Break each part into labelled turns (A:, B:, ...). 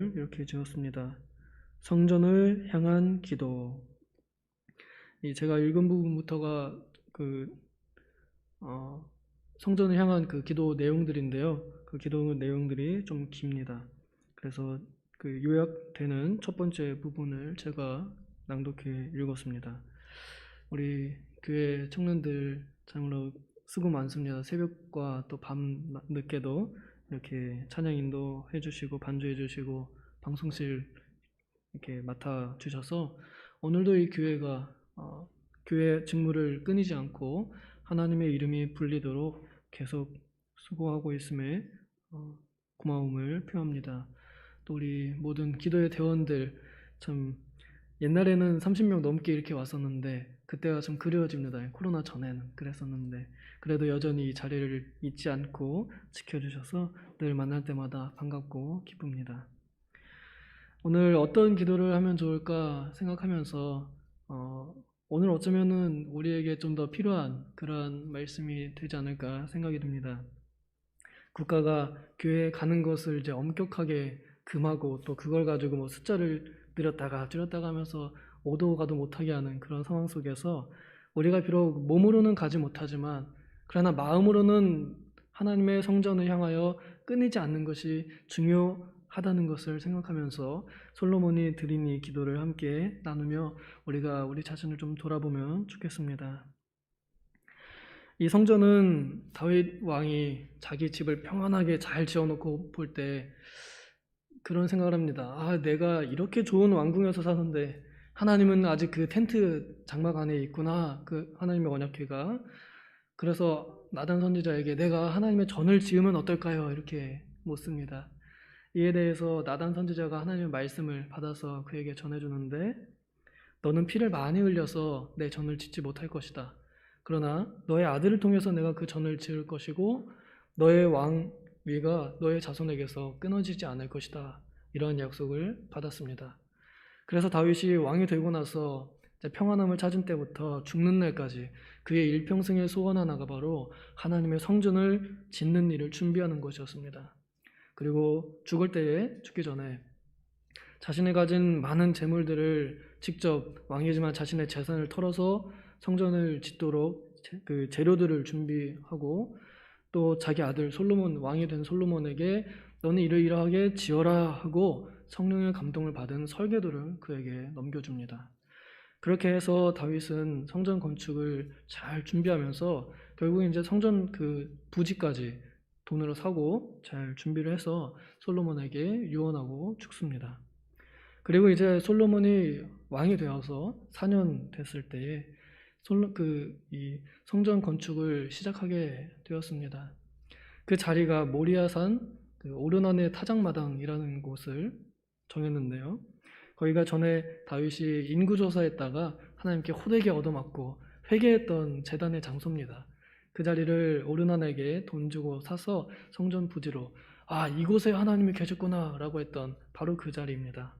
A: 이렇게 지었습니다. 성전을 향한 기도. 제가 읽은 부분부터가 어, 성전을 향한 그 기도 내용들인데요. 그 기도 내용들이 좀 깁니다. 그래서 그 요약되는 첫 번째 부분을 제가 낭독해 읽었습니다. 우리 교회 청년들 정말로 수고 많습니다. 새벽과 또 밤 늦게도 이렇게 찬양 인도해 주시고 반주해 주시고 방송실 이렇게 맡아 주셔서 오늘도 이 교회가 교회 직무를 끊이지 않고 하나님의 이름이 불리도록 계속 수고하고 있음에 고마움을 표합니다. 또 우리 모든 기도의 대원들, 참 옛날에는 30명 넘게 이렇게 왔었는데 그때가 좀 그리워집니다. 코로나 전에는 그랬었는데 그래도 여전히 이 자리를 잊지 않고 지켜주셔서 늘 만날 때마다 반갑고 기쁩니다. 오늘 어떤 기도를 하면 좋을까 생각하면서 오늘 어쩌면은 우리에게 좀 더 필요한 그러한 말씀이 되지 않을까 생각이 듭니다. 국가가 교회에 가는 것을 이제 엄격하게 금하고 또 그걸 가지고 뭐 숫자를 늘렸다가 줄였다가 하면서 오도 가도 못하게 하는 그런 상황 속에서 우리가 비록 몸으로는 가지 못하지만 그러나 마음으로는 하나님의 성전을 향하여 끊이지 않는 것이 중요하다는 것을 생각하면서 솔로몬이 드린 이 기도를 함께 나누며 우리가 우리 자신을 좀 돌아보면 좋겠습니다. 이 성전은 다윗 왕이 자기 집을 평안하게 잘 지어놓고 볼 때 그런 생각을 합니다. 내가 이렇게 좋은 왕궁에서 사는데 하나님은 아직 그 텐트 장막 안에 있구나. 그 하나님의 언약궤가. 그래서 나단 선지자에게 내가 하나님의 전을 지으면 어떨까요? 이렇게 묻습니다. 이에 대해서 나단 선지자가 하나님의 말씀을 받아서 그에게 전해주는데 너는 피를 많이 흘려서 내 전을 짓지 못할 것이다. 그러나 너의 아들을 통해서 내가 그 전을 지을 것이고 너의 왕위가 너의 자손에게서 끊어지지 않을 것이다. 이러한 약속을 받았습니다. 그래서 다윗이 왕이 되고 나서 평안함을 찾은 때부터 죽는 날까지 그의 일평생의 소원 하나가 바로 하나님의 성전을 짓는 일을 준비하는 것이었습니다. 그리고 죽기 전에 자신이 가진 많은 재물들을 직접 왕이지만 자신의 재산을 털어서 성전을 짓도록 그 재료들을 준비하고 또 자기 아들 솔로몬, 왕이 된 솔로몬에게 너는 이러이러하게 지어라 하고 성령의 감동을 받은 설계도를 그에게 넘겨줍니다. 그렇게 해서 다윗은 성전 건축을 잘 준비하면서 결국 이제 성전 그 부지까지 돈으로 사고 잘 준비를 해서 솔로몬에게 유언하고 죽습니다. 그리고 이제 솔로몬이 왕이 되어서 4년 됐을 때에 이 성전 건축을 시작하게 되었습니다. 그 자리가 모리아산 그 오르난의 타작마당이라는 곳을 정했는데요. 거기가 전에 다윗이 인구조사했다가 하나님께 호되게 얻어맞고 회개했던 제단의 장소입니다. 그 자리를 오르난에게 돈 주고 사서 성전 부지로 이곳에 하나님이 계셨구나 라고 했던 바로 그 자리입니다.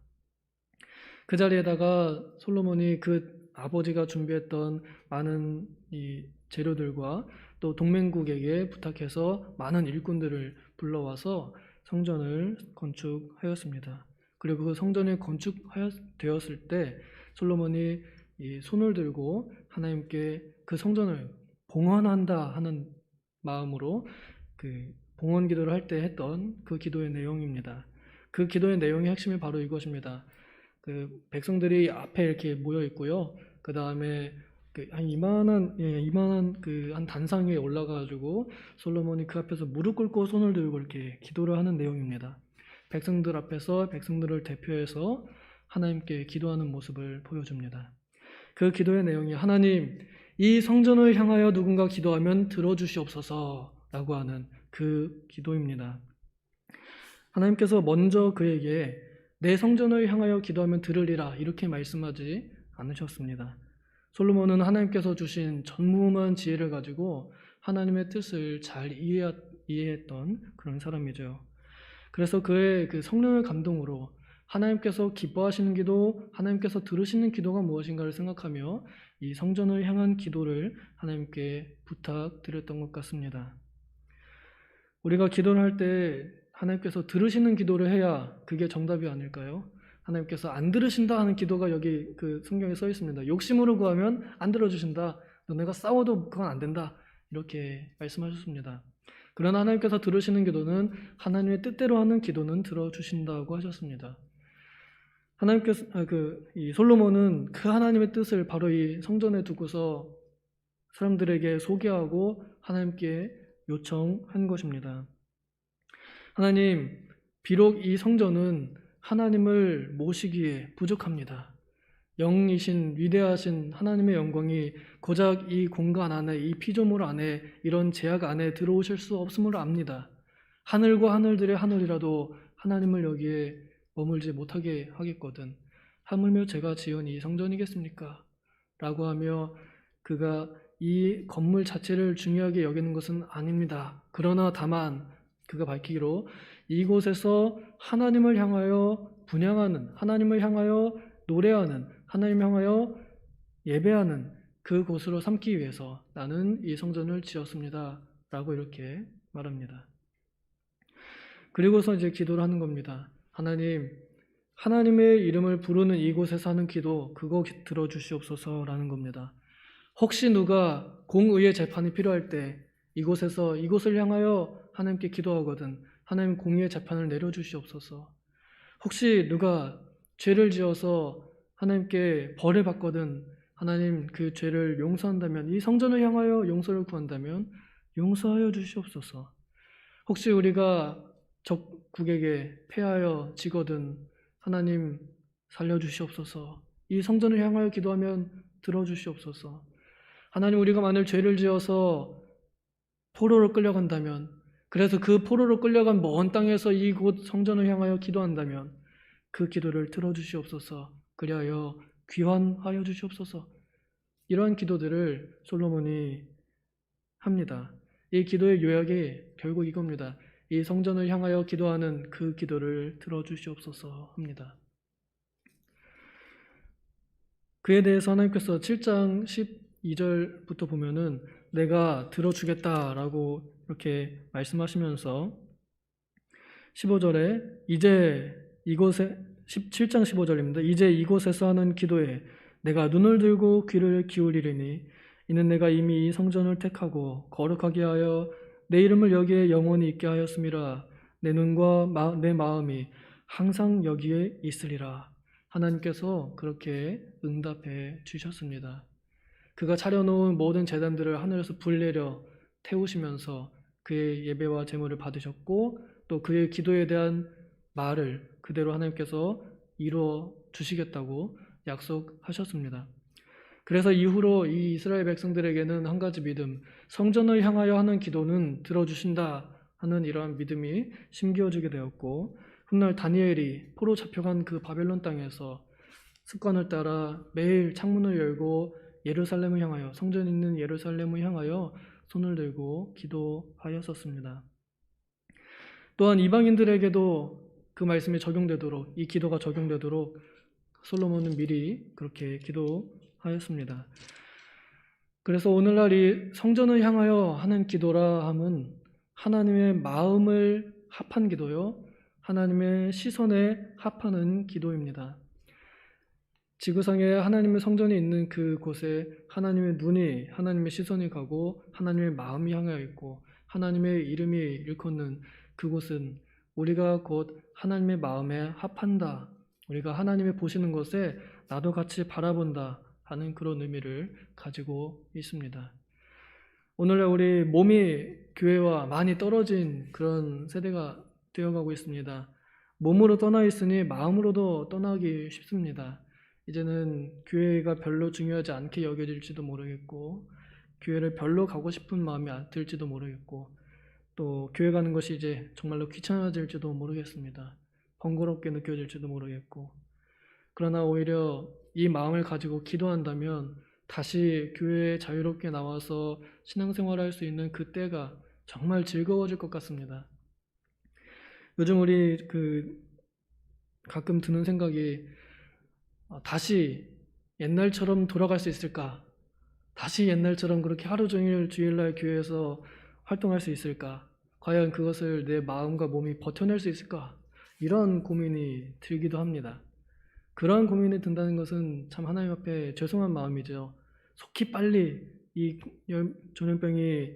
A: 그 자리에다가 솔로몬이 그 아버지가 준비했던 많은 이 재료들과 또 동맹국에게 부탁해서 많은 일꾼들을 불러와서 성전을 건축하였습니다. 그리고 그 성전이 건축되었을 때 솔로몬이 이 손을 들고 하나님께 그 성전을 봉헌한다 하는 마음으로 그 봉헌 기도를 할 때 했던 그 기도의 내용입니다. 그 기도의 내용의 핵심이 바로 이것입니다. 그 백성들이 앞에 이렇게 모여 있고요. 그 다음에 한 이만한 그 한 단상 위에 올라가가지고 솔로몬이 그 앞에서 무릎 꿇고 손을 들고 이렇게 기도를 하는 내용입니다. 백성들 앞에서 백성들을 대표해서 하나님께 기도하는 모습을 보여줍니다. 그 기도의 내용이 하나님, 이 성전을 향하여 누군가 기도하면 들어주시옵소서라고 하는 그 기도입니다. 하나님께서 먼저 그에게 내 성전을 향하여 기도하면 들으리라 이렇게 말씀하지 않으셨습니다. 솔로몬은 하나님께서 주신 전무후무한 지혜를 가지고 하나님의 뜻을 잘 이해했던 그런 사람이죠. 그래서 그의 그 성령의 감동으로 하나님께서 기뻐하시는 기도, 하나님께서 들으시는 기도가 무엇인가를 생각하며 이 성전을 향한 기도를 하나님께 부탁드렸던 것 같습니다. 우리가 기도를 할 때 하나님께서 들으시는 기도를 해야 그게 정답이 아닐까요? 하나님께서 안 들으신다 하는 기도가 여기 그 성경에 써 있습니다. 욕심으로 구하면 안 들어주신다. 너네가 싸워도 그건 안 된다. 이렇게 말씀하셨습니다. 그러나 하나님께서 들으시는 기도는 하나님의 뜻대로 하는 기도는 들어주신다고 하셨습니다. 하나님께서 이 솔로몬은 그 하나님의 뜻을 바로 이 성전에 두고서 사람들에게 소개하고 하나님께 요청한 것입니다. 하나님, 비록 이 성전은 하나님을 모시기에 부족합니다. 영이신 위대하신 하나님의 영광이 고작 이 공간 안에, 이 피조물 안에, 이런 제약 안에 들어오실 수 없음을 압니다. 하늘과 하늘들의 하늘이라도 하나님을 여기에 머물지 못하게 하겠거든. 하물며 제가 지은 이 성전이겠습니까? 라고 하며 그가 이 건물 자체를 중요하게 여기는 것은 아닙니다. 그러나 다만 그가 밝히기로 이곳에서 하나님을 향하여 분향하는, 하나님을 향하여 노래하는, 하나님을 향하여 예배하는 그 곳으로 삼기 위해서 나는 이 성전을 지었습니다. 라고 이렇게 말합니다. 그리고서 이제 기도를 하는 겁니다. 하나님, 하나님의 이름을 부르는 이곳에서 하는 기도, 그거 들어주시옵소서라는 겁니다. 혹시 누가 공의의 재판이 필요할 때 이곳에서 이곳을 향하여 하나님께 기도하거든 하나님 공의의 재판을 내려주시옵소서. 혹시 누가 죄를 지어서 하나님께 벌을 받거든 하나님 그 죄를 용서한다면, 이 성전을 향하여 용서를 구한다면 용서하여 주시옵소서. 혹시 우리가 적국에게 패하여 지거든 하나님 살려주시옵소서. 이 성전을 향하여 기도하면 들어주시옵소서. 하나님, 우리가 만일 죄를 지어서 포로로 끌려간다면, 그래서 그 포로로 끌려간 먼 땅에서 이곳 성전을 향하여 기도한다면 그 기도를 들어주시옵소서. 그리하여 귀환하여 주시옵소서. 이러한 기도들을 솔로몬이 합니다. 이 기도의 요약이 결국 이겁니다. 이 성전을 향하여 기도하는 그 기도를 들어주시옵소서 합니다. 그에 대해서 하나님께서 7장 12절부터 보면은 내가 들어주겠다라고 이렇게 말씀하시면서 15절에 이제 이곳에 17장 15절입니다. 이제 이곳에서 하는 기도에 내가 눈을 들고 귀를 기울이리니 이는 내가 이미 이 성전을 택하고 거룩하게 하여 내 이름을 여기에 영원히 있게 하였음이라. 내 눈과 내 마음이 항상 여기에 있으리라. 하나님께서 그렇게 응답해 주셨습니다. 그가 차려놓은 모든 제단들을 하늘에서 불 내려 태우시면서 그의 예배와 제물을 받으셨고 또 그의 기도에 대한 말을 그대로 하나님께서 이루어 주시겠다고 약속하셨습니다. 그래서 이후로 이 이스라엘 백성들에게는 한 가지 믿음, 성전을 향하여 하는 기도는 들어주신다 하는 이러한 믿음이 심겨지게 되었고, 훗날 다니엘이 포로 잡혀간 그 바벨론 땅에서 습관을 따라 매일 창문을 열고 예루살렘을 향하여, 성전이 있는 예루살렘을 향하여 손을 들고 기도하였었습니다. 또한 이방인들에게도 그 말씀이 적용되도록, 이 기도가 적용되도록 솔로몬은 미리 그렇게 기도하였습니다. 그래서 오늘날 이 성전을 향하여 하는 기도라 함은 하나님의 마음을 합한 기도요, 하나님의 시선에 합하는 기도입니다. 지구상에 하나님의 성전이 있는 그곳에 하나님의 눈이, 하나님의 시선이 가고 하나님의 마음이 향하여 있고 하나님의 이름이 일컫는 그곳은 우리가 곧 하나님의 마음에 합한다, 우리가 하나님의 보시는 것에 나도 같이 바라본다 하는 그런 의미를 가지고 있습니다. 오늘날 우리 몸이 교회와 많이 떨어진 그런 세대가 되어가고 있습니다. 몸으로 떠나 있으니 마음으로도 떠나기 쉽습니다. 이제는 교회가 별로 중요하지 않게 여겨질지도 모르겠고, 교회를 별로 가고 싶은 마음이 들지도 모르겠고, 또 교회 가는 것이 이제 정말로 귀찮아질지도 모르겠습니다. 번거롭게 느껴질지도 모르겠고, 그러나 오히려 이 마음을 가지고 기도한다면 다시 교회에 자유롭게 나와서 신앙생활을 할 수 있는 그때가 정말 즐거워질 것 같습니다. 요즘 우리 가끔 드는 생각이, 다시 옛날처럼 돌아갈 수 있을까? 다시 옛날처럼 그렇게 하루 종일 주일날 교회에서 활동할 수 있을까? 과연 그것을 내 마음과 몸이 버텨낼 수 있을까? 이런 고민이 들기도 합니다. 그러한 고민이 든다는 것은 참 하나님 앞에 죄송한 마음이죠. 속히 빨리 이 전염병이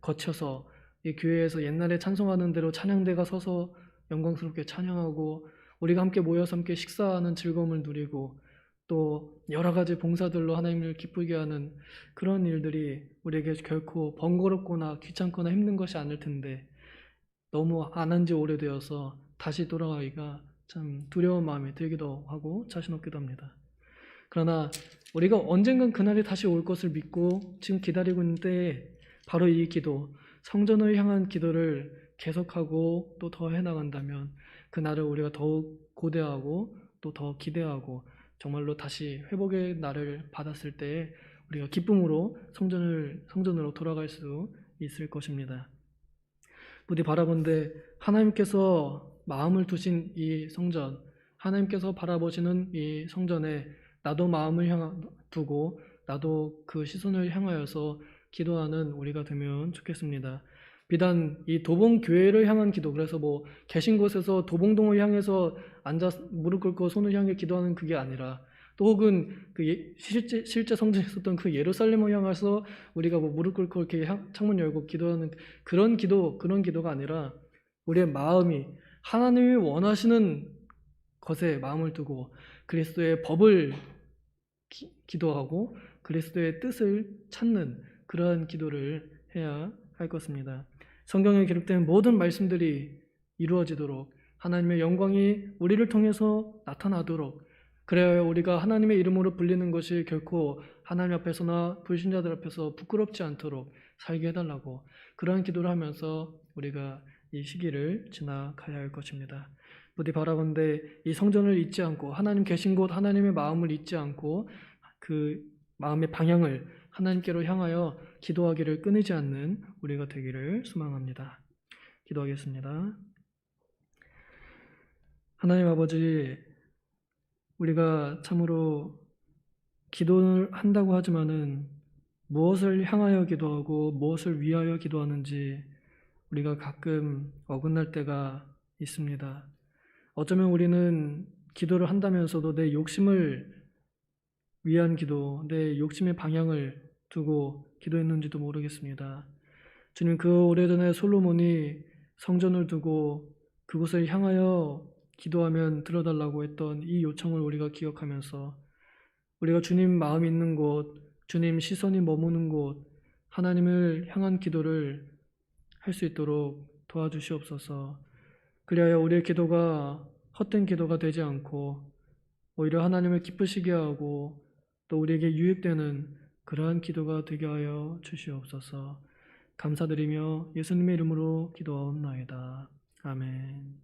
A: 거쳐서 이 교회에서 옛날에 찬송하는 대로 찬양대가 서서 영광스럽게 찬양하고 우리가 함께 모여서 함께 식사하는 즐거움을 누리고 또 여러 가지 봉사들로 하나님을 기쁘게 하는 그런 일들이 우리에게 결코 번거롭거나 귀찮거나 힘든 것이 아닐 텐데 너무 안 한 지 오래되어서 다시 돌아가기가 참 두려운 마음이 들기도 하고 자신 없기도 합니다. 그러나 우리가 언젠간 그날이 다시 올 것을 믿고 지금 기다리고 있는 때에 바로 이 기도, 성전을 향한 기도를 계속하고 또 더 해나간다면 그날을 우리가 더욱 고대하고 또 더 기대하고 정말로 다시 회복의 날을 받았을 때에 우리가 기쁨으로 성전으로 돌아갈 수 있을 것입니다. 부디 바라본데 하나님께서 마음을 두신 이 성전, 하나님께서 바라보시는 이 성전에 나도 마음을 두고 나도 그 시선을 향하여서 기도하는 우리가 되면 좋겠습니다. 비단 이 도봉교회를 향한 기도, 그래서 뭐 계신 곳에서 도봉동을 향해서 앉아 무릎 꿇고 손을 향해 기도하는 그게 아니라 또 혹은 그 실제 성전에 있었던 그 예루살렘을 향해서 우리가 뭐 무릎 꿇고 이렇게 창문 열고 기도하는 그런 기도가 아니라 우리의 마음이 하나님이 원하시는 것에 마음을 두고 그리스도의 법을 기도하고 그리스도의 뜻을 찾는 그러한 기도를 해야 할 것입니다. 성경에 기록된 모든 말씀들이 이루어지도록 하나님의 영광이 우리를 통해서 나타나도록 그래야 우리가 하나님의 이름으로 불리는 것이 결코 하나님 앞에서나 불신자들 앞에서 부끄럽지 않도록 살게 해달라고 그러한 기도를 하면서 우리가 이 시기를 지나가야 할 것입니다. 부디 바라건대 이 성전을 잊지 않고 하나님 계신 곳 하나님의 마음을 잊지 않고 그 마음의 방향을 하나님께로 향하여 기도하기를 끊이지 않는 우리가 되기를 소망합니다. 기도하겠습니다. 하나님 아버지, 우리가 참으로 기도를 한다고 하지만은 무엇을 향하여 기도하고 무엇을 위하여 기도하는지 우리가 가끔 어긋날 때가 있습니다. 어쩌면 우리는 기도를 한다면서도 내 욕심을 위한 기도, 내 욕심의 방향을 두고 기도했는지도 모르겠습니다. 주님, 그 오래전에 솔로몬이 성전을 두고 그곳을 향하여 기도하면 들어달라고 했던 이 요청을 우리가 기억하면서 우리가 주님 마음 있는 곳, 주님 시선이 머무는 곳, 하나님을 향한 기도를 할 수 있도록 도와주시옵소서. 그리하여 우리의 기도가 헛된 기도가 되지 않고 오히려 하나님을 기쁘시게 하고 또 우리에게 유익되는 그러한 기도가 되게 하여 주시옵소서. 감사드리며 예수님의 이름으로 기도하옵나이다. 아멘.